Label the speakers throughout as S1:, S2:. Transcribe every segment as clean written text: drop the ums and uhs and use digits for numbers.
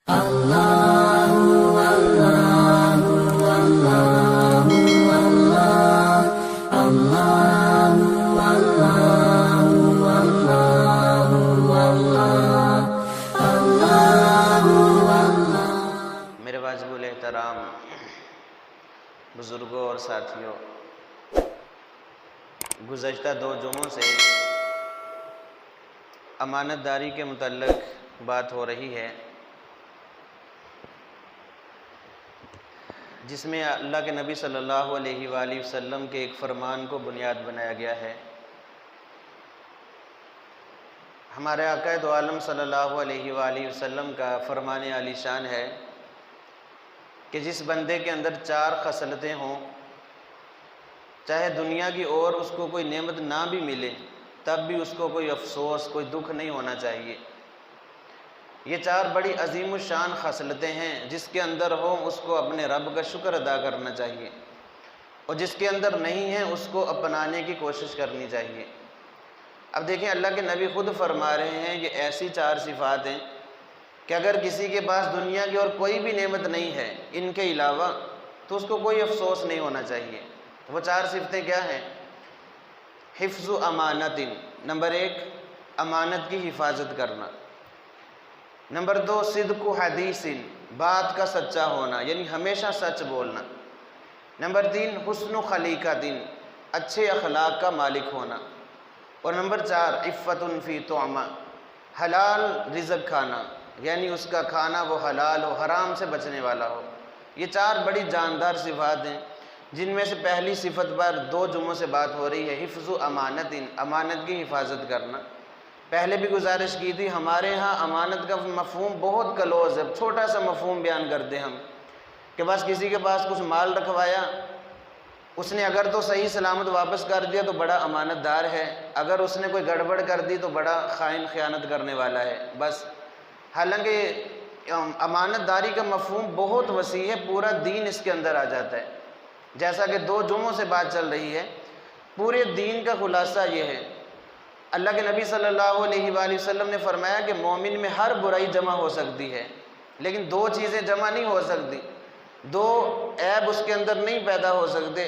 S1: میرے واجب الاحترام بزرگوں اور ساتھیوں، گزشتہ 2 جمعوں سے امانت داری کے متعلق بات ہو رہی ہے، جس میں اللہ کے نبی صلی اللہ علیہ وآلہ وسلم کے ایک فرمان کو بنیاد بنایا گیا ہے۔ ہمارے آقا دو عالم صلی اللہ علیہ وآلہ وسلم کا فرمان عالی شان ہے کہ جس بندے کے اندر 4 خصلتیں ہوں، چاہے دنیا کی اور اس کو کوئی نعمت نہ بھی ملے تب بھی اس کو کوئی افسوس، کوئی دکھ نہیں ہونا چاہیے۔ یہ 4 بڑی عظیم الشان خصلتیں ہیں، جس کے اندر ہو اس کو اپنے رب کا شکر ادا کرنا چاہیے، اور جس کے اندر نہیں ہے اس کو اپنانے کی کوشش کرنی چاہیے۔ اب دیکھیں، اللہ کے نبی خود فرما رہے ہیں یہ ایسی 4 صفات ہیں کہ اگر کسی کے پاس دنیا کی اور کوئی بھی نعمت نہیں ہے ان کے علاوہ تو اس کو کوئی افسوس نہیں ہونا چاہیے۔ وہ 4 صفتیں کیا ہیں؟ حفظ امانت، نمبر 1 امانت کی حفاظت کرنا۔ نمبر 2 صدق حدیث، بات کا سچا ہونا، یعنی ہمیشہ سچ بولنا۔ نمبر 3 حسن خلیقۃ، اچھے اخلاق کا مالک ہونا۔ اور نمبر 4 عفت فی طعمہ، حلال رزق کھانا، یعنی اس کا کھانا وہ حلال ہو، حرام سے بچنے والا ہو۔ یہ 4 بڑی جاندار صفات ہیں، جن میں سے پہلی صفت پر 2 جمعوں سے بات ہو رہی ہے، حفظ امانت، امانت کی حفاظت کرنا۔ پہلے بھی گزارش کی تھی، ہمارے ہاں امانت کا مفہوم بہت کلوز ہے، چھوٹا سا مفہوم بیان کرتے ہم کہ بس کسی کے پاس کچھ مال رکھوایا، اس نے اگر تو صحیح سلامت واپس کر دیا تو بڑا امانت دار ہے، اگر اس نے کوئی گڑبڑ کر دی تو بڑا خائن خیانت کرنے والا ہے بس۔ حالانکہ امانت داری کا مفہوم بہت وسیع ہے، پورا دین اس کے اندر آ جاتا ہے۔ جیسا کہ 2 جمعوں سے بات چل رہی ہے، پورے دین کا خلاصہ یہ ہے۔ اللہ کے نبی صلی اللہ علیہ وآلہ وسلم نے فرمایا کہ مومن میں ہر برائی جمع ہو سکتی ہے، لیکن 2 چیزیں جمع نہیں ہو سکتی، 2 عیب اس کے اندر نہیں پیدا ہو سکتے۔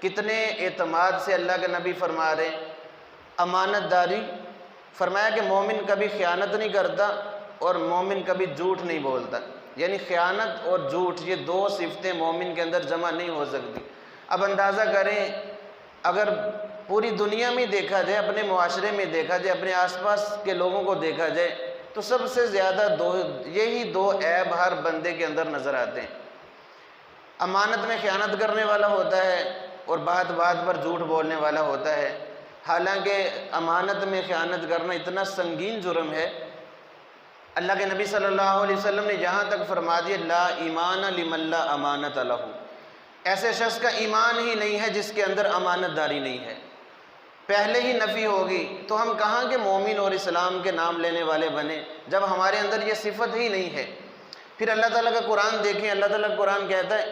S1: کتنے اعتماد سے اللہ کے نبی فرما رہے ہیں، امانت داری، فرمایا کہ مومن کبھی خیانت نہیں کرتا اور مومن کبھی جھوٹ نہیں بولتا، یعنی خیانت اور جھوٹ یہ 2 صفتیں مومن کے اندر جمع نہیں ہو سکتی۔ اب اندازہ کریں، اگر پوری دنیا میں دیکھا جائے، اپنے معاشرے میں دیکھا جائے، اپنے آس پاس کے لوگوں کو دیکھا جائے تو سب سے زیادہ یہی 2 عیب ہر بندے کے اندر نظر آتے ہیں۔ امانت میں خیانت کرنے والا ہوتا ہے اور بات بات پر جھوٹ بولنے والا ہوتا ہے۔ حالانکہ امانت میں خیانت کرنا اتنا سنگین جرم ہے، اللہ کے نبی صلی اللہ علیہ وسلم نے یہاں تک فرما دیا لا ایمان لمن لا امانت لہ، ایسے شخص کا ایمان ہی نہیں ہے جس کے اندر امانت داری نہیں ہے۔ پہلے ہی نفی ہوگی تو ہم کہاں کے مومن اور اسلام کے نام لینے والے بنے جب ہمارے اندر یہ صفت ہی نہیں ہے۔ پھر اللہ تعالیٰ کا قرآن دیکھیں، اللہ تعالیٰ کا قرآن کہتا ہے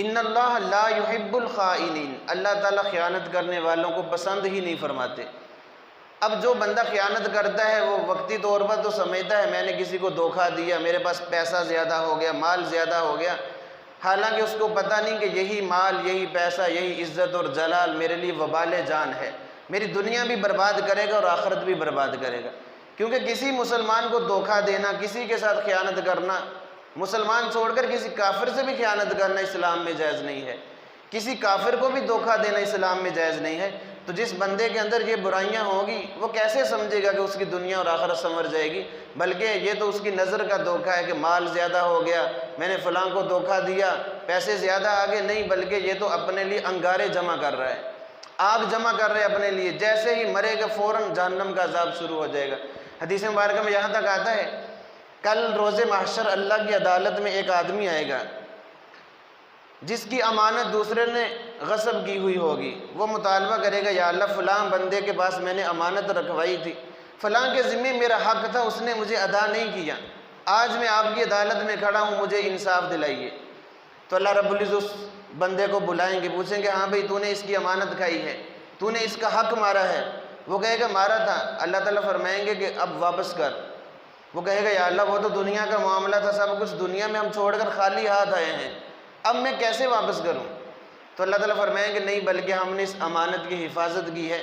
S1: ان اللہ لا يحب الخائنین، اللہ تعالیٰ خیانت کرنے والوں کو پسند ہی نہیں فرماتے۔ اب جو بندہ خیانت کرتا ہے وہ وقتی طور پر تو سمجھتا ہے میں نے کسی کو دھوکہ دیا، میرے پاس پیسہ زیادہ ہو گیا، مال زیادہ ہو گیا، حالانکہ اس کو پتہ نہیں کہ یہی مال، یہی پیسہ، یہی عزت اور جلال میرے لیے وبال جان ہے، میری دنیا بھی برباد کرے گا اور آخرت بھی برباد کرے گا۔ کیونکہ کسی مسلمان کو دھوکہ دینا، کسی کے ساتھ خیانت کرنا، مسلمان چھوڑ کر کسی کافر سے بھی خیانت کرنا اسلام میں جائز نہیں ہے، کسی کافر کو بھی دھوکہ دینا اسلام میں جائز نہیں ہے۔ تو جس بندے کے اندر یہ برائیاں ہوں گی وہ کیسے سمجھے گا کہ اس کی دنیا اور آخرت سنور جائے گی؟ بلکہ یہ تو اس کی نظر کا دھوکہ ہے کہ مال زیادہ ہو گیا، میں نے فلاں کو دھوکہ دیا، پیسے زیادہ آگے، نہیں، بلکہ یہ تو اپنے لیے انگارے جمع کر رہا ہے، آگ جمع کر رہے ہیں اپنے لیے، جیسے ہی مرے گا فوراً جہنم کا عذاب شروع ہو جائے گا۔ حدیث مبارکہ میں یہاں تک آتا ہے کل روز محشر اللہ کی عدالت میں ایک آدمی آئے گا جس کی امانت دوسرے نے غصب کی ہوئی ہوگی، وہ مطالبہ کرے گا یا اللہ فلاں بندے کے پاس میں نے امانت رکھوائی تھی، فلاں کے ذمہ میرا حق تھا، اس نے مجھے ادا نہیں کیا، آج میں آپ کی عدالت میں کھڑا ہوں، مجھے انصاف دلائیے۔ تو اللہ رب العزت اس بندے کو بلائیں گے، پوچھیں گے ہاں بھئی تو نے اس کی امانت کھائی ہے، تو نے اس کا حق مارا ہے؟ وہ کہے گا مارا تھا۔ اللہ تعالیٰ فرمائیں گے کہ اب واپس کر، وہ کہے گا یا اللہ وہ تو دنیا کا معاملہ تھا، سب کچھ دنیا میں ہم چھوڑ کر خالی ہاتھ آئے ہیں، اب میں کیسے واپس کروں؟ تو اللہ تعالیٰ فرمائیں گے نہیں، بلکہ ہم نے اس امانت کی حفاظت کی ہے،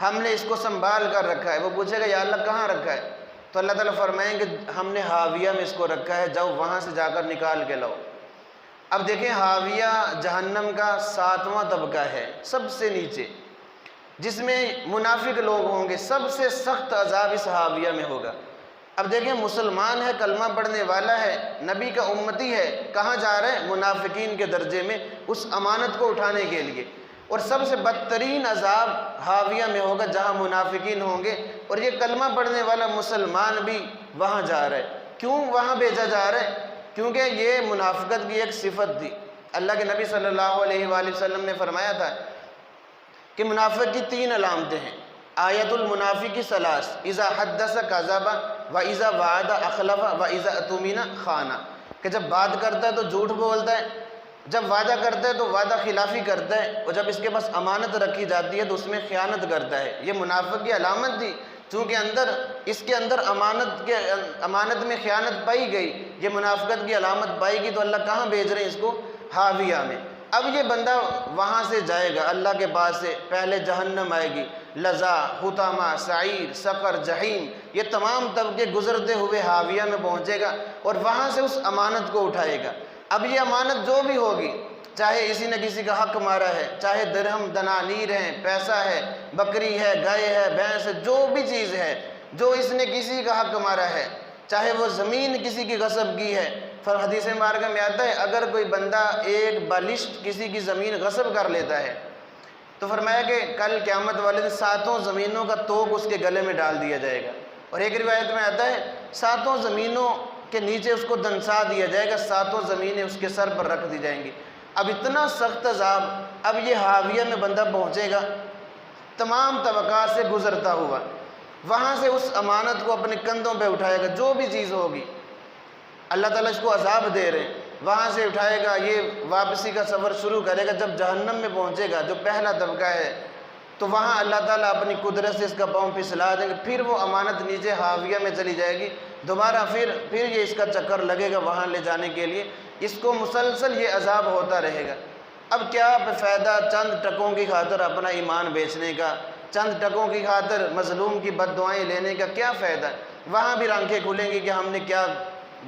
S1: ہم نے اس کو سنبھال کر رکھا ہے۔ وہ پوچھے گا یا اللہ کہاں رکھا ہے؟ تو اللہ تعالیٰ فرمائیں گے ہم نے حاویہ میں اس کو رکھا ہے، جاؤ وہاں سے جا کر نکال کے لاؤ۔ اب دیکھیں حاویہ جہنم کا 7واں طبقہ ہے، سب سے نیچے، جس میں منافق لوگ ہوں گے، سب سے سخت عذاب اس حاویہ میں ہوگا۔ اب دیکھیں مسلمان ہے، کلمہ پڑھنے والا ہے، نبی کا امتی ہے، کہاں جا رہے ہیں؟ منافقین کے درجے میں، اس امانت کو اٹھانے کے لیے۔ اور سب سے بدترین عذاب حاویہ میں ہوگا جہاں منافقین ہوں گے، اور یہ کلمہ پڑھنے والا مسلمان بھی وہاں جا رہا ہے۔ کیوں وہاں بھیجا جا رہا ہے؟ کیونکہ یہ منافقت کی ایک صفت تھی۔ اللہ کے نبی صلی اللہ علیہ وآلہ وسلم نے فرمایا تھا کہ منافق کی 3 علامتیں ہیں۔ آیت المنافق ثلاث، اذا حدث کذب واذا وعد اخلف واذا اؤتمن خان، کہ جب بات کرتا ہے تو جھوٹ بولتا ہے، جب وعدہ کرتا ہے تو وعدہ خلافی کرتا ہے، اور جب اس کے پاس امانت رکھی جاتی ہے تو اس میں خیانت کرتا ہے۔ یہ منافق کی علامت تھی، چونکہ اس کے اندر امانت میں خیانت پائی گئی، یہ منافقت کی علامت پائی گئی، تو اللہ کہاں بھیج رہے ہیں اس کو؟ حاویہ میں۔ اب یہ بندہ وہاں سے جائے گا، اللہ کے پاس سے پہلے جہنم آئے گی، لظا، حطامہ، سعیر، سقر، جہیم، یہ تمام طبقے گزرتے ہوئے حاویہ میں پہنچے گا، اور وہاں سے اس امانت کو اٹھائے گا۔ اب یہ امانت جو بھی ہوگی، چاہے اسی نے کسی کا حق مارا ہے، چاہے درہم دنانیر ہیں، پیسہ ہے، بکری ہے، گائے ہے، بھینس ہے، جو بھی چیز ہے جو اس نے کسی کا حق مارا ہے، چاہے وہ زمین کسی کی غصب کی ہے۔ حدیث مبارکہ میں آتا ہے اگر کوئی بندہ ایک بالشت کسی کی زمین غصب کر لیتا ہے تو فرمایا کہ کل قیامت والے دن 7 زمینوں کا توق اس کے گلے میں ڈال دیا جائے گا، اور ایک روایت میں آتا ہے 7 زمینوں کے نیچے اس کو دنسا دیا جائے گا، 7 زمینیں اس کے سر پر رکھ دی جائیں گی۔ اب اتنا سخت عذاب، اب یہ حاویہ میں بندہ پہنچے گا تمام طبقات سے گزرتا ہوا، وہاں سے اس امانت کو اپنے کندھوں پہ اٹھائے گا، جو بھی چیز ہوگی اللہ تعالیٰ اس کو عذاب دے رہے ہیں، وہاں سے اٹھائے گا، یہ واپسی کا سفر شروع کرے گا۔ جب جہنم میں پہنچے گا جو پہلا طبقہ ہے، تو وہاں اللہ تعالیٰ اپنی قدرت سے اس کا پاؤں پھسلا دیں گے، پھر وہ امانت نیچے حاویہ میں چلی جائے گی، دوبارہ پھر یہ اس کا چکر لگے گا وہاں لے جانے کے لیے، اس کو مسلسل یہ عذاب ہوتا رہے گا۔ اب کیا فائدہ چند ٹکوں کی خاطر اپنا ایمان بیچنے کا، چند ٹکوں کی خاطر مظلوم کی بد دعائیں لینے کا کیا فائدہ؟ وہاں بھی آنکھیں کھلیں گی کہ ہم نے کیا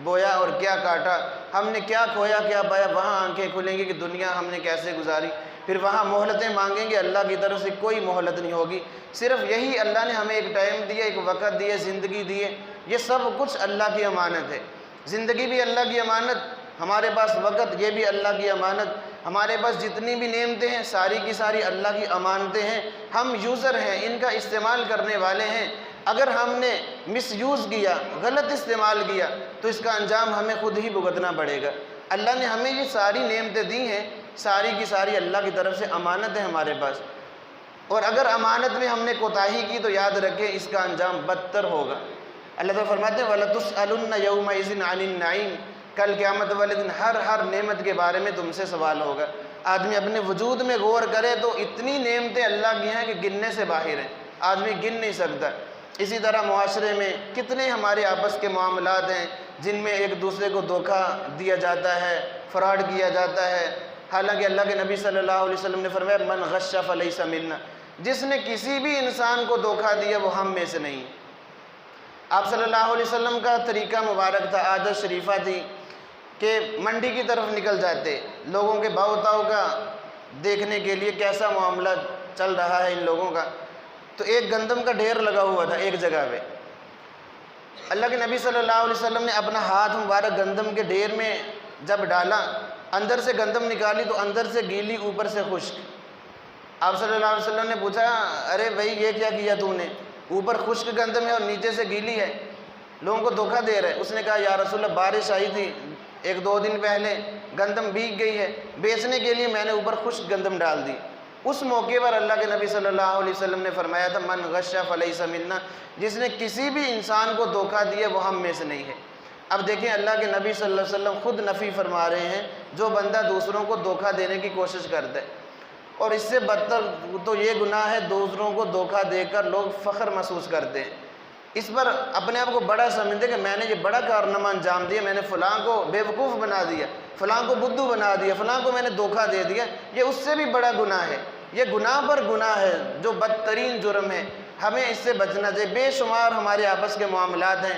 S1: بویا اور کیا کاٹا، ہم نے کیا کھویا کیا پایا، وہاں آنکھیں کھلیں گی کہ دنیا ہم نے کیسے گزاری، پھر وہاں مہلتیں مانگیں گے، اللہ کی طرف سے کوئی مہلت نہیں ہوگی، صرف یہی اللہ نے ہمیں ایک ٹائم دیا، ایک وقت دیے، زندگی دیے، یہ سب کچھ اللہ کی امانت ہے۔ زندگی بھی اللہ کی امانت، ہمارے پاس وقت یہ بھی اللہ کی امانت، ہمارے پاس جتنی بھی نعمتیں ہیں ساری کی ساری اللہ کی امانتیں ہیں، ہم یوزر ہیں، ان کا استعمال کرنے والے ہیں۔ اگر ہم نے مس یوز کیا، غلط استعمال کیا، تو اس کا انجام ہمیں خود ہی بھگتنا پڑے گا۔ اللہ نے ہمیں یہ ساری نعمتیں دی ہیں، ساری کی ساری اللہ کی طرف سے امانت ہے ہمارے پاس، اور اگر امانت میں ہم نے کوتاہی کی تو یاد رکھیں اس کا انجام بدتر ہوگا۔ اللہ تعالیٰ فرماتے ہیں وَلَتُسْأَلُنَّ يَوْمَئِذٍ عَنِ النَّعِيمِ، کل قیامت والے دن ہر نعمت کے بارے میں تم سے سوال ہوگا۔ آدمی اپنے وجود میں غور کرے تو اتنی نعمتیں اللہ کی ہیں کہ گننے سے باہر ہیں، آدمی گن نہیں سکتا۔ اسی طرح معاشرے میں کتنے ہمارے آپس کے معاملات ہیں جن میں ایک دوسرے کو دھوکہ دیا جاتا ہے، فراڈ کیا جاتا ہے، حالانکہ اللہ کے نبی صلی اللہ علیہ وسلم نے فرمایا من غش فلیس منا، جس نے کسی بھی انسان کو دھوکہ دیا وہ ہم میں سے نہیں۔ آپ صلی اللہ علیہ وسلم کا طریقہ مبارک تھا، عادت شریفہ تھی کہ منڈی کی طرف نکل جاتے، لوگوں کے بھاؤ تاؤ کا دیکھنے کے لیے کیسا معاملہ چل رہا ہے ان لوگوں کا، تو ایک گندم کا ڈھیر لگا ہوا تھا ایک جگہ پہ۔ اللہ کے نبی صلی اللہ علیہ وسلم نے اپنا ہاتھ مبارک گندم کے ڈھیر میں جب ڈالا، اندر سے گندم نکالی تو اندر سے گیلی اوپر سے خشک۔ آپ صلی اللہ علیہ وسلم نے پوچھا ارے بھائی یہ کیا کیا تو نے، اوپر خشک گندم ہے اور نیچے سے گیلی ہے، لوگوں کو دھوکہ دے رہے۔ اس نے کہا یا رسول اللہ بارش آئی تھی 1-2 دن پہلے، گندم بھیگ گئی ہے، بیچنے کے لیے میں نے اوپر خشک گندم ڈال دی۔ اس موقع پر اللہ کے نبی صلی اللہ علیہ وسلم نے فرمایا تھا من غش فلیس منا، جس نے کسی بھی انسان کو دھوکہ دیا وہ ہم میں سے نہیں ہے۔ اب دیکھیں اللہ کے نبی صلی اللہ علیہ وسلم خود نفی فرما رہے ہیں جو بندہ دوسروں کو دھوکہ دینے کی کوشش کرتا ہے، اور اس سے بدتر تو یہ گناہ ہے دوسروں کو دھوکہ دے کر لوگ فخر محسوس کرتے ہیں۔ اس پر اپنے آپ کو بڑا سمجھتے کہ میں نے یہ بڑا کارنامہ انجام دیا، میں نے فلاں کو بیوقوف بنا دیا، فلاں کو بدھو بنا دیا، فلاں کو میں نے دھوکہ دے دیا، یہ اس سے بھی بڑا گناہ ہے، یہ گناہ پر گناہ ہے جو بدترین جرم ہے، ہمیں اس سے بچنا چاہیے۔ بے شمار ہمارے آپس کے معاملات ہیں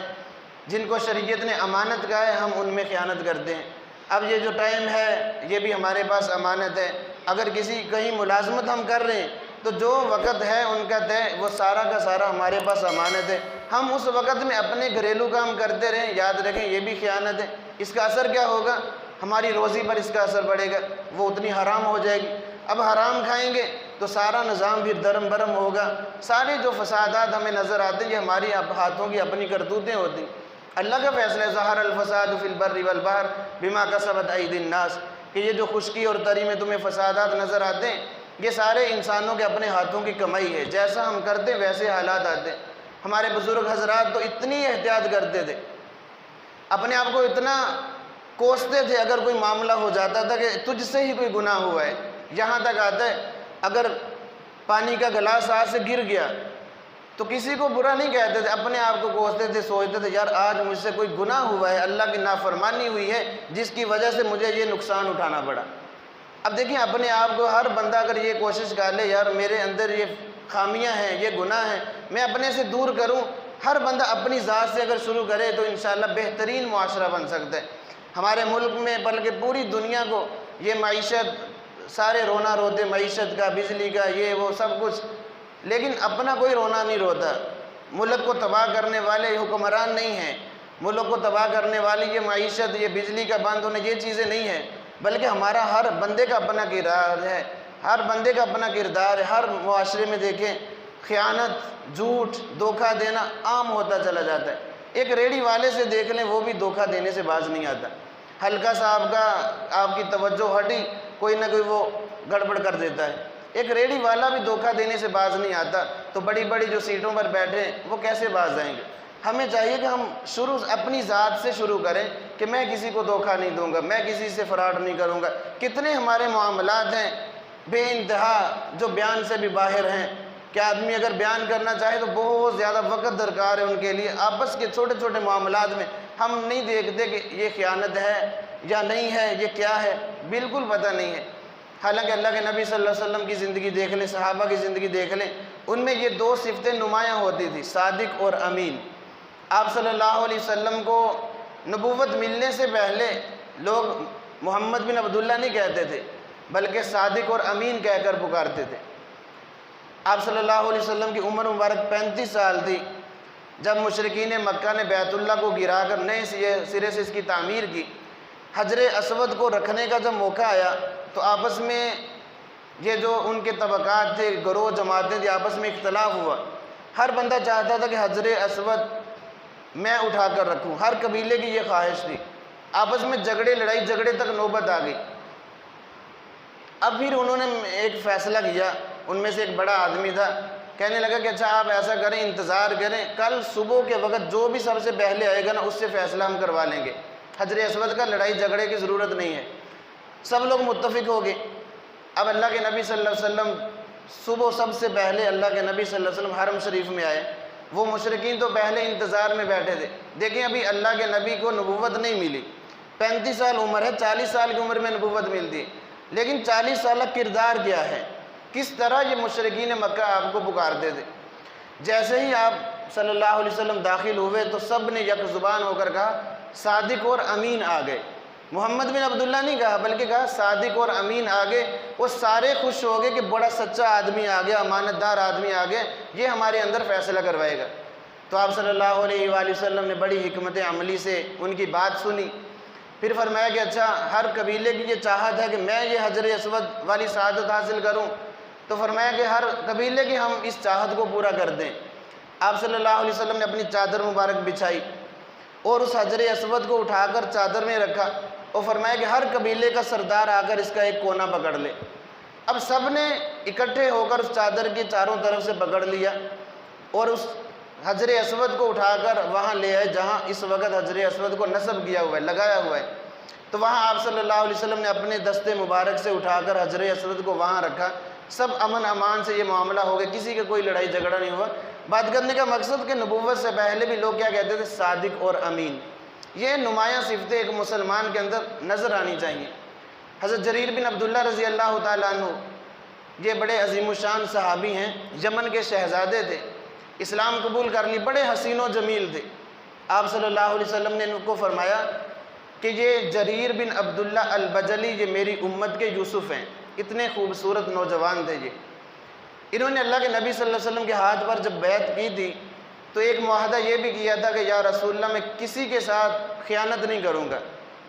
S1: جن کو شریعت نے امانت کہا ہے، ہم ان میں خیانت کرتے ہیں۔ اب یہ جو ٹائم ہے یہ بھی ہمارے پاس امانت ہے، اگر کسی کہیں ملازمت ہم کر رہے ہیں تو جو وقت ہے ان کا طے وہ سارا کا سارا ہمارے پاس امانت ہے، ہم اس وقت میں اپنے گھریلو کام کرتے رہیں، یاد رکھیں یہ بھی خیانت ہے۔ اس کا اثر کیا ہوگا؟ ہماری روزی پر اس کا اثر پڑے گا، وہ اتنی حرام ہو جائے گی۔ اب حرام کھائیں گے تو سارا نظام بھی درم برم ہوگا، سارے جو فسادات ہمیں نظر آتے ہیں یہ ہماری ہاتھوں کی اپنی کرتوتیں ہوتی ہیں۔ اللہ کا فیصلہ ہے ظہر الفساد فی البر والبحر بما کسبت ایدی الناس، کہ یہ جو خشکی اور تری میں تمہیں فسادات نظر آتے ہیں یہ سارے انسانوں کے اپنے ہاتھوں کی کمائی ہے، جیسا ہم کرتے ویسے حالات آتے ہیں۔ ہمارے بزرگ حضرات تو اتنی احتیاط کرتے تھے، اپنے آپ کو اتنا کوستے تھے اگر کوئی معاملہ ہو جاتا تھا کہ تجھ سے ہی کوئی گناہ ہوا ہے، یہاں تک آتا ہے اگر پانی کا گلاس ہاتھ سے گر گیا تو کسی کو برا نہیں کہتے تھے، اپنے آپ کو کوستے تھے، سوچتے تھے یار آج مجھ سے کوئی گناہ ہوا ہے، اللہ کی نافرمانی ہوئی ہے جس کی وجہ سے مجھے یہ نقصان اٹھانا پڑا۔ اب دیکھیں اپنے آپ کو ہر بندہ اگر یہ کوشش کر لے یار میرے اندر یہ خامیاں ہیں، یہ گناہ ہیں، میں اپنے سے دور کروں، ہر بندہ اپنی ذات سے اگر شروع کرے تو انشاءاللہ بہترین معاشرہ بن سکتا ہے۔ ہمارے ملک میں بلکہ پوری دنیا کو یہ معیشت، سارے رونا روتے معیشت کا، بجلی کا، یہ وہ سب کچھ، لیکن اپنا کوئی رونا نہیں روتا۔ ملک کو تباہ کرنے والے حکمران نہیں ہیں، ملک کو تباہ کرنے والی یہ معیشت، یہ بجلی کا بند ہونا، یہ چیزیں نہیں ہیں، بلکہ ہمارا ہر بندے کا اپنا کردار ہے، ہر بندے کا اپنا کردار ہے۔ ہر معاشرے میں دیکھیں خیانت، جھوٹ، دھوکہ دینا عام ہوتا چلا جاتا ہے۔ ایک ریڑھی والے سے دیکھ لیں وہ بھی دھوکہ دینے سے باز نہیں آتا، ہلکا سا آپ کی توجہ ہٹی کوئی نہ کوئی وہ گڑبڑ کر دیتا ہے۔ ایک ریڑھی والا بھی دھوکہ دینے سے باز نہیں آتا، تو بڑی بڑی جو سیٹوں پر بیٹھے ہیں وہ کیسے باز آئیں گے؟ ہمیں چاہیے کہ ہم شروع اپنی ذات سے شروع کریں کہ میں کسی کو دھوکہ نہیں دوں گا، میں کسی سے فراڈ نہیں کروں گا۔ کتنے ہمارے معاملات ہیں بے انتہا جو بیان سے بھی باہر ہیں، کہ آدمی اگر بیان کرنا چاہے تو بہت زیادہ وقت درکار ہے ان کے لیے۔ آپس کے چھوٹے چھوٹے معاملات میں ہم نہیں دیکھتے کہ یہ خیانت ہے یا نہیں ہے، یہ کیا ہے، بالکل پتہ نہیں ہے۔ حالانکہ اللہ کے نبی صلی اللہ علیہ وسلم کی زندگی دیکھ لیں، صحابہ کی زندگی دیکھ لیں، ان میں یہ دو صفتیں نمایاں ہوتی تھی، صادق اور امین۔ آپ صلی اللہ علیہ وسلم کو نبوت ملنے سے پہلے لوگ محمد بن عبداللہ نہیں کہتے تھے بلکہ صادق اور امین کہہ کر پکارتے تھے۔ آپ صلی اللہ علیہ وسلم کی عمر مبارک 35 سال تھی جب مشرکین مکہ نے بیت اللہ کو گرا کر نئے سرے سے اس کی تعمیر کی۔ حجر اسود کو رکھنے کا جب موقع آیا تو آپس میں یہ جو ان کے طبقات تھے، گروہ جماعتیں تھیں، آپس میں اختلاف ہوا۔ ہر بندہ چاہتا تھا کہ حجر اسود میں اٹھا کر رکھوں، ہر قبیلے کی یہ خواہش تھی۔ آپس میں لڑائی جھگڑے تک نوبت آ گئی۔ اب پھر انہوں نے ایک فیصلہ کیا، ان میں سے ایک بڑا آدمی تھا، کہنے لگا کہ اچھا آپ ایسا کریں، انتظار کریں، کل صبح کے وقت جو بھی سب سے پہلے آئے گا نا اس سے فیصلہ ہم کروا لیں گے، حجر اسود کا لڑائی جھگڑے کی ضرورت نہیں ہے۔ سب لوگ متفق ہو گئے۔ اب اللہ کے نبی صلی اللہ علیہ وسلم صبح سب سے پہلے اللہ کے نبی صلی اللہ علیہ وسلم حرم شریف میں آئے۔ وہ مشرکین تو پہلے انتظار میں بیٹھے تھے۔ دیکھیں ابھی اللہ کے نبی کو نبوت نہیں ملی، 35 سال عمر ہے، 40 سال کی عمر میں نبوت ملتی ہے، لیکن 40 سالہ کردار کیا ہے، کس طرح یہ مشرکین مکہ آپ کو پکارتے تھے۔ جیسے ہی آپ صلی اللہ علیہ وسلم داخل ہوئے تو سب نے یک زبان ہو کر کہا صادق اور امین آ گئے۔ محمد بن عبداللہ نہیں کہا بلکہ کہا صادق اور امین آ گئے۔ وہ سارے خوش ہو گئے کہ بڑا سچا آدمی آ گیا، امانت دار آدمی آ گیا، یہ ہمارے اندر فیصلہ کروائے گا۔ تو آپ صلی اللہ علیہ وآلہ وسلم نے بڑی حکمت عملی سے ان کی بات سنی، پھر فرمایا کہ اچھا ہر قبیلے کی یہ چاہت ہے کہ میں یہ حجر اسود والی سعادت حاصل کروں، تو فرمایا کہ ہر قبیلے کی ہم اس چاہت کو پورا کر دیں۔ آپ صلی اللہ علیہ وسلم نے اپنی چادر مبارک بچھائی اور اس حجر اسود کو اٹھا کر چادر میں رکھا اور فرمایا کہ ہر قبیلے کا سردار آ کر اس کا ایک کونا پکڑ لے۔ اب سب نے اکٹھے ہو کر اس چادر کی چاروں طرف سے پکڑ لیا اور اس حجر اسود کو اٹھا کر وہاں لے آئے جہاں اس وقت حجر اسود کو نصب کیا ہوا ہے، لگایا ہوا ہے۔ تو وہاں آپ صلی اللہ علیہ وسلم نے اپنے دستے مبارک سے اٹھا کر حجر اسود کو وہاں رکھا۔ سب امن امان سے یہ معاملہ ہو گیا، کسی کا کوئی لڑائی جھگڑا نہیں ہوا۔ بات کرنے کا مقصد کہ نبوت سے پہلے بھی لوگ کیا کہتے تھے؟ صادق اور امین۔ یہ نمایاں صفتیں ایک مسلمان کے اندر نظر آنی چاہیے۔ حضرت جریر بن عبداللہ رضی اللہ تعالیٰ عنہ یہ بڑے عظیم الشان صحابی ہیں، یمن کے شہزادے تھے، اسلام قبول کر لی، بڑے حسین و جمیل تھے۔ آپ صلی اللہ علیہ وسلم نے ان کو فرمایا کہ یہ جریر بن عبداللہ البجلی یہ میری امت کے یوسف ہیں۔ اتنے خوبصورت نوجوان تھے یہ۔ انہوں نے اللہ کے نبی صلی اللہ علیہ وسلم کے ہاتھ پر جب بیعت کی تھی تو ایک معاہدہ یہ بھی کیا تھا کہ یا رسول اللہ میں کسی کے ساتھ خیانت نہیں کروں گا،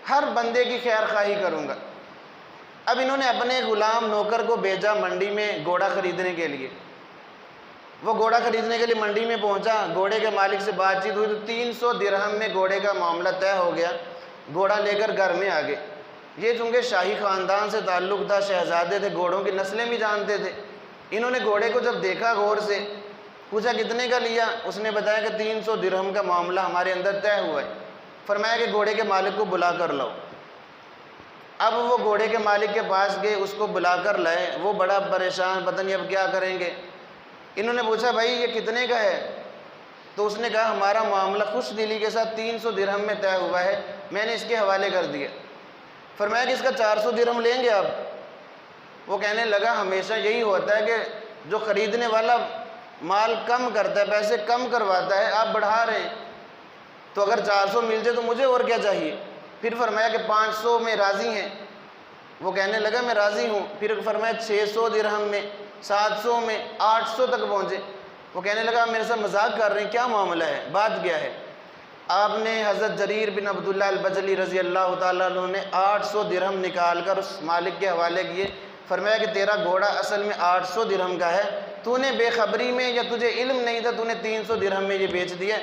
S1: ہر بندے کی خیر خواہی کروں گا۔ اب انہوں نے اپنے غلام نوکر کو بھیجا منڈی میں گھوڑا خریدنے کے لیے۔ وہ گھوڑا خریدنے کے لیے منڈی میں پہنچا، گھوڑے کے مالک سے بات چیت ہوئی تو 300 درہم میں گھوڑے کا معاملہ طے ہو گیا۔ گھوڑا لے کر گھر میں آ گئے۔ یہ چونکہ شاہی خاندان سے تعلق تھا، شہزادے تھے، گھوڑوں کی نسلیں بھی جانتے تھے۔ انہوں نے گھوڑے کو جب دیکھا غور سے، پوچھا کتنے کا لیا؟ اس نے بتایا کہ 300 درہم کا معاملہ ہمارے اندر طے ہوا ہے۔ فرمایا کہ گھوڑے کے مالک کو بلا کر لاؤ۔ اب وہ گھوڑے کے مالک کے پاس گئے، اس کو بلا کر لائے۔ وہ بڑا پریشان، پتہ نہیں اب کیا کریں گے۔ انہوں نے پوچھا بھائی یہ کتنے کا ہے؟ تو اس نے کہا ہمارا معاملہ خوش دلی کے ساتھ 300 درہم میں طے ہوا ہے، میں نے اس کے حوالے کر دیا۔ فرمایا کہ اس کا 400 درہم لیں گے آپ؟ وہ کہنے لگا ہمیشہ یہی ہوتا ہے کہ جو خریدنے والا مال کم کرتا ہے، پیسے کم کرواتا ہے، آپ بڑھا رہے ہیں، تو اگر 400 مل جائے تو مجھے اور کیا چاہیے؟ پھر فرمایا کہ 500 میں راضی ہیں؟ وہ کہنے لگا میں راضی ہوں۔ پھر فرمایا 600 درہم میں، 700 میں، 800 تک پہنچے۔ وہ کہنے لگا میرے ساتھ مذاق کر رہے ہیں، کیا معاملہ ہے، بات کیا ہے؟ آپ نے حضرت جریر بن عبداللہ البجلی رضی اللہ تعالیٰ عنہ نے 800 درہم نکال کر اس مالک کے حوالے کیے۔ فرمایا کہ تیرا گھوڑا اصل میں 800 درہم کا ہے، تو نے بے خبری میں یا تجھے علم نہیں تھا، تو نے 300 درہم میں یہ بیچ دیا۔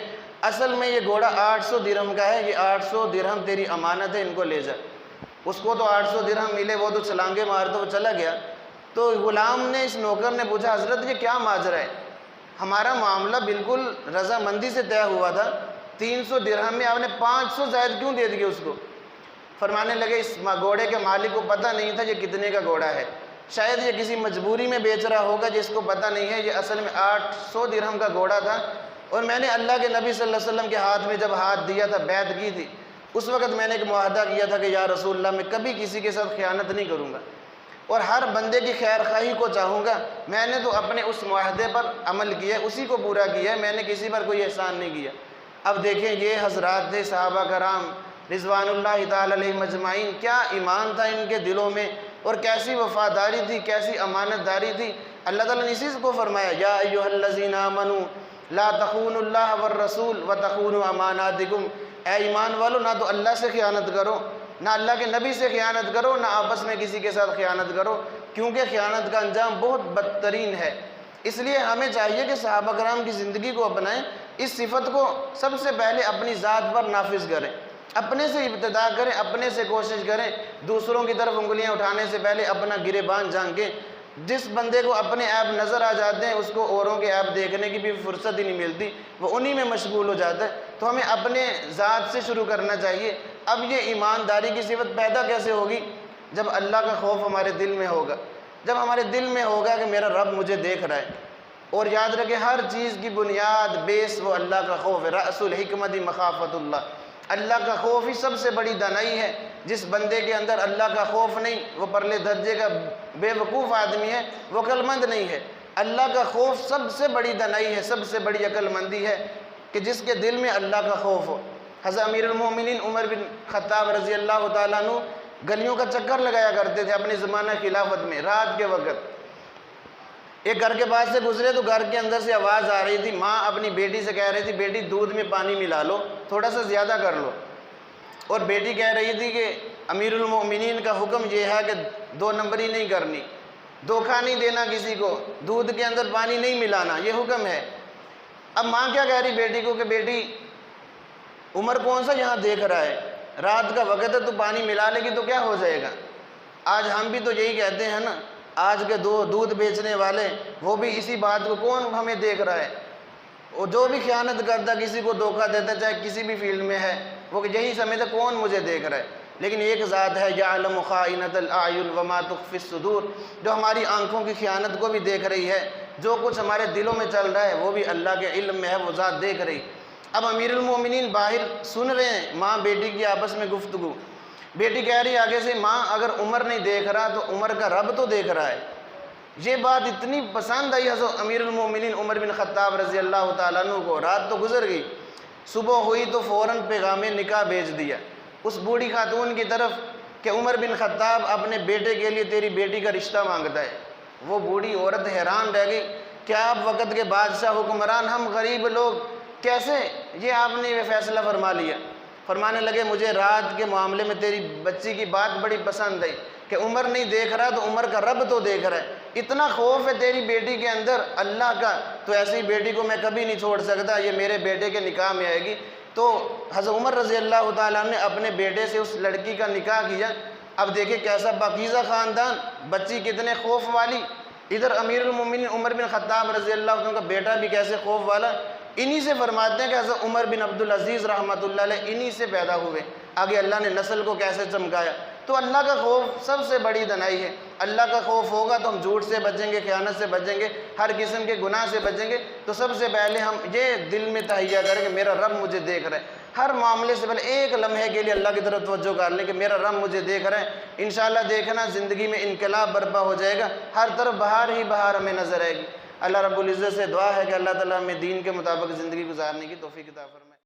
S1: اصل میں یہ گھوڑا 800 درہم کا ہے، یہ 800 درہم تیری امانت ہے، ان کو لے جا۔ اس کو تو 800 درہم ملے، وہ تو چھلانگے مارتا وہ چلا گیا۔ تو غلام نے، اس نوکر نے پوچھا حضرت یہ کیا ماجرا ہے؟ ہمارا معاملہ بالکل رضامندی سے طے ہوا تھا، 300 درہم میں آپ نے 500 زائد کیوں دے دیا اس کو؟ فرمانے لگے اس گھوڑے کے مالک کو پتہ نہیں تھا یہ کتنے کا گھوڑا ہے، شاید یہ کسی مجبوری میں بیچ رہا ہوگا جس کو پتہ نہیں ہے، یہ اصل میں 800 درہم کا گھوڑا تھا۔ اور میں نے اللہ کے نبی صلی اللہ علیہ وسلم کے ہاتھ میں جب ہاتھ دیا تھا، بیعت کی تھی، اس وقت میں نے ایک معاہدہ کیا تھا کہ یا رسول اللہ میں کبھی کسی کے ساتھ خیانت نہیں کروں گا اور ہر بندے کی خیر خواہی کو چاہوں گا۔ میں نے تو اپنے اس معاہدے پر عمل کیا، اسی کو پورا کیا ہے، میں نے کسی پر کوئی احسان نہیں کیا۔ اب دیکھیں یہ حضرات تھے صحابہ کرام رضوان اللہ تعالی علیہم اجمعین، کیا ایمان تھا ان کے دلوں میں اور کیسی وفاداری تھی، کیسی امانت داری تھی۔ اللہ تعالیٰ نے اسی کو فرمایا یا ایھا الذین آمنوا لا تخونوا اللہ والرسول وتخونوا اماناتکم، اے ایمان والو نہ تو اللہ سے خیانت کرو، نہ اللہ کے نبی سے خیانت کرو، نہ آپس میں کسی کے ساتھ خیانت کرو، کیونکہ خیانت کا انجام بہت بدترین ہے۔ اس لیے ہمیں چاہیے کہ صحابہ کرام کی زندگی کو اپنائیں، اس صفت کو سب سے پہلے اپنی ذات پر نافذ کریں، اپنے سے ابتدا کریں، اپنے سے کوشش کریں، دوسروں کی طرف انگلیاں اٹھانے سے پہلے اپنا گریبان جھانکیں۔ جس بندے کو اپنے عیب نظر آ جاتے ہیں اس کو اوروں کے عیب دیکھنے کی بھی فرصت ہی نہیں ملتی، وہ انہی میں مشغول ہو جاتا ہے۔ تو ہمیں اپنے ذات سے شروع کرنا چاہیے۔ اب یہ ایمانداری کی صفت پیدا کیسے ہوگی؟ جب اللہ کا خوف ہمارے دل میں ہوگا، جب ہمارے دل میں ہوگا کہ میرا رب مجھے دیکھ رہا ہے۔ اور یاد رکھیں ہر چیز کی بنیاد بیس وہ اللہ کا خوف ہے، رأس الحکمت مخافت اللہ، اللہ کا خوف ہی سب سے بڑی دانائی ہے۔ جس بندے کے اندر اللہ کا خوف نہیں، وہ پرلے درجے کا بے وقوف آدمی ہے، وہ عقل مند نہیں ہے۔ اللہ کا خوف سب سے بڑی دانائی ہے، سب سے بڑی عقل مندی ہے کہ جس کے دل میں اللہ کا خوف ہو۔ حضرت امیر المومنین عمر بن خطاب رضی اللہ تعالیٰ عنہ گلیوں کا چکر لگایا کرتے تھے اپنے زمانہ خلافت میں، رات کے وقت ایک گھر کے پاس سے گزرے تو گھر کے اندر سے آواز آ رہی تھی، ماں اپنی بیٹی سے کہہ رہی تھی بیٹی دودھ میں پانی ملا لو، تھوڑا سا زیادہ کر لو، اور بیٹی کہہ رہی تھی کہ امیر المؤمنین کا حکم یہ ہے کہ 2 نمبری نہیں کرنی، دھوکہ نہیں دینا کسی کو، دودھ کے اندر پانی نہیں ملانا، یہ حکم ہے۔ اب ماں کیا کہہ رہی بیٹی کو کہ بیٹی عمر کون سا یہاں دیکھ رہا ہے، رات کا وقت ہے، تو پانی ملا لے گی تو کیا ہو جائے گا۔ آج ہم بھی تو یہی کہتے ہیں نا، آج کے دودھ بیچنے والے وہ بھی اسی بات کو، کون ہمیں دیکھ رہا ہے، اور جو بھی خیانت کرتا کسی کو دھوکہ دیتا چاہے کسی بھی فیلڈ میں ہے، وہ یہی سمجھتا کون مجھے دیکھ رہا ہے۔ لیکن ایک ذات ہے یعلم خائنۃ الاعین وما تخفی الصدور، جو ہماری آنکھوں کی خیانت کو بھی دیکھ رہی ہے، جو کچھ ہمارے دلوں میں چل رہا ہے وہ بھی اللہ کے علم میں ہے، وہ ذات دیکھ رہی۔ اب امیر المومنین باہر سن رہے ہیں ماں بیٹی کی آپس میں گفتگو، بیٹی کہہ رہی ہے آگے سے، ماں اگر عمر نہیں دیکھ رہا تو عمر کا رب تو دیکھ رہا ہے۔ یہ بات اتنی پسند آئی حضرت امیر المومنین عمر بن خطاب رضی اللہ تعالیٰ عنہ کو۔ رات تو گزر گئی، صبح ہوئی تو فوراً پیغام نکاح بھیج دیا اس بوڑھی خاتون کی طرف کہ عمر بن خطاب اپنے بیٹے کے لیے تیری بیٹی کا رشتہ مانگتا ہے۔ وہ بوڑھی عورت حیران رہ گئی کہ آپ وقت کے بادشاہ حکمران، ہم غریب لوگ، کیسے یہ آپ نے یہ فیصلہ فرما لیا؟ فرمانے لگے مجھے رات کے معاملے میں تیری بچی کی بات بڑی پسند آئی کہ عمر نہیں دیکھ رہا تو عمر کا رب تو دیکھ رہا ہے، اتنا خوف ہے تیری بیٹی کے اندر اللہ کا، تو ایسی بیٹی کو میں کبھی نہیں چھوڑ سکتا، یہ میرے بیٹے کے نکاح میں آئے گی۔ تو حضرت عمر رضی اللہ تعالیٰ نے اپنے بیٹے سے اس لڑکی کا نکاح کیا۔ اب دیکھیں کیسا پاکیزہ خاندان، بچی کتنے خوف والی، ادھر امیر المومنین عمر بن خطاب رضی اللہ عنہ کا بیٹا بھی کیسے خوف والا۔ انہی سے فرماتے ہیں کہ حضرت عمر بن عبدالعزیز رحمۃ اللہ علیہ انہی سے پیدا ہوئے، آگے اللہ نے نسل کو کیسے چمکایا۔ تو اللہ کا خوف سب سے بڑی دنائی ہے، اللہ کا خوف ہوگا تو ہم جھوٹ سے بچیں گے، خیانت سے بچیں گے، ہر قسم کے گناہ سے بچیں گے۔ تو سب سے پہلے ہم یہ دل میں تہیہ کریں کہ میرا رب مجھے دیکھ رہا ہے، ہر معاملے سے پہلے ایک لمحے کے لیے اللہ کی طرف توجہ کر لیں کہ میرا رب مجھے دیکھ رہا ہے۔ انشاءاللہ دیکھنا زندگی میں انقلاب برپا ہو جائے گا، ہر طرف بہار ہی بہار ہمیں نظر آئے گی۔ اللہ رب العزت سے دعا ہے کہ اللہ تعالیٰ ہمیں دین کے مطابق زندگی گزارنے کی توفیق عطا فرمائے۔